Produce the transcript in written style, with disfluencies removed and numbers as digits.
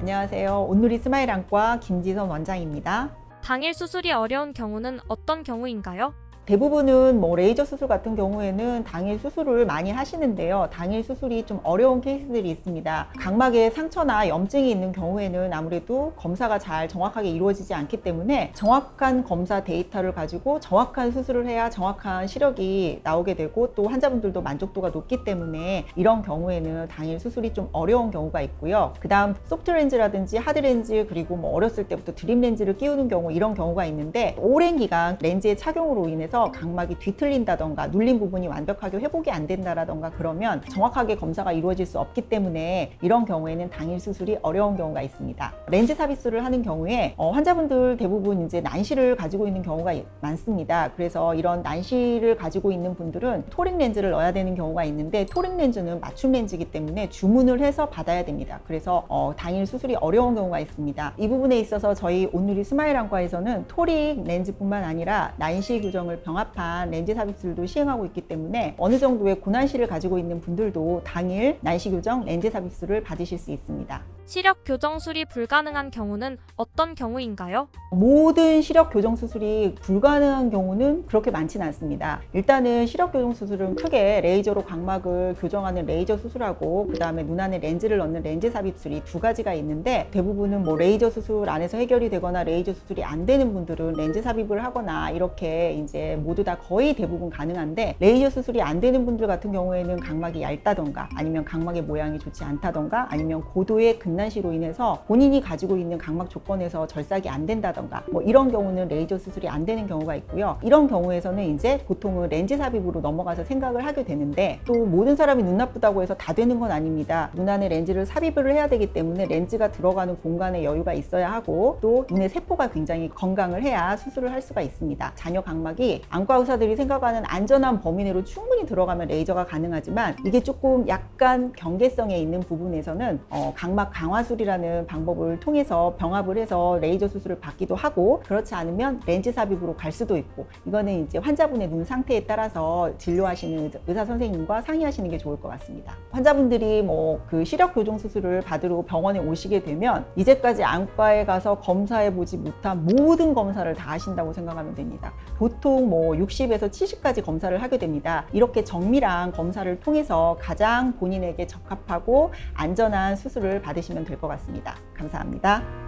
안녕하세요. 온누리 스마일 안과 김지선 원장입니다. 당일 수술이 어려운 경우는 어떤 경우인가요? 대부분은 레이저 수술 같은 경우에는 당일 수술을 많이 하시는데요. 당일 수술이 좀 어려운 케이스들이 있습니다. 각막에 상처나 염증이 있는 경우에는 아무래도 검사가 잘 정확하게 이루어지지 않기 때문에 정확한 검사 데이터를 가지고 정확한 수술을 해야 정확한 시력이 나오게 되고 또 환자분들도 만족도가 높기 때문에 이런 경우에는 당일 수술이 좀 어려운 경우가 있고요. 그 다음 소프트 렌즈라든지 하드 렌즈 그리고 어렸을 때부터 드림 렌즈를 끼우는 경우 이런 경우가 있는데 오랜 기간 렌즈의 착용으로 인해서 각막이 뒤틀린다던가 눌린 부분이 완벽하게 회복이 안 된다라던가 그러면 정확하게 검사가 이루어질 수 없기 때문에 이런 경우에는 당일 수술이 어려운 경우가 있습니다. 렌즈 삽입술을 하는 경우에 환자분들 대부분 이제 난시를 가지고 있는 경우가 많습니다. 그래서 이런 난시를 가지고 있는 분들은 토릭 렌즈를 넣어야 되는 경우가 있는데 토릭 렌즈는 맞춤 렌즈이기 때문에 주문을 해서 받아야 됩니다. 그래서 당일 수술이 어려운 경우가 있습니다. 이 부분에 있어서 저희 온누리 스마일 안과에서는 토릭 렌즈뿐만 아니라 난시 교정을 병합한 렌즈 삽입술도 시행하고 있기 때문에 어느 정도의 고난시를 가지고 있는 분들도 당일 난시 교정 렌즈 삽입술을 받으실 수 있습니다. 시력 교정술이 불가능한 경우는 어떤 경우인가요? 모든 시력 교정 수술이 불가능한 경우는 그렇게 많지는 않습니다. 일단은 시력 교정 수술은 크게 레이저로 각막을 교정하는 레이저 수술하고 그 다음에 눈 안에 렌즈를 넣는 렌즈 삽입술이 두 가지가 있는데 대부분은 레이저 수술 안에서 해결이 되거나 레이저 수술이 안 되는 분들은 렌즈 삽입을 하거나 이렇게 이제 모두 다 거의 대부분 가능한데 레이저 수술이 안 되는 분들 같은 경우에는 각막이 얇다던가 아니면 각막의 모양이 좋지 않다던가 아니면 고도의 근난시로 인해서 본인이 가지고 있는 각막 조건에서 절삭이 안 된다던가 이런 경우는 레이저 수술이 안 되는 경우가 있고요. 이런 경우에서는 이제 보통은 렌즈 삽입으로 넘어가서 생각을 하게 되는데 또 모든 사람이 눈 나쁘다고 해서 다 되는 건 아닙니다. 눈 안에 렌즈를 삽입을 해야 되기 때문에 렌즈가 들어가는 공간에 여유가 있어야 하고 또 눈의 세포가 굉장히 건강을 해야 수술을 할 수가 있습니다. 잔여 각막이 안과 의사들이 생각하는 안전한 범위 내로 충분히 들어가면 레이저가 가능하지만 이게 조금 약간 경계성에 있는 부분에서는 각막 강화술이라는 방법을 통해서 병합을 해서 레이저 수술을 받기도 하고 그렇지 않으면 렌즈 삽입으로 갈 수도 있고 이거는 이제 환자분의 눈 상태에 따라서 진료하시는 의사 선생님과 상의하시는 게 좋을 것 같습니다. 환자분들이 그 시력 교정 수술을 받으러 병원에 오시게 되면 이제까지 안과에 가서 검사해 보지 못한 모든 검사를 다 하신다고 생각하면 됩니다. 보통 60에서 70까지 검사를 하게 됩니다. 이렇게 정밀한 검사를 통해서 가장 본인에게 적합하고 안전한 수술을 받으시면 될 것 같습니다. 감사합니다.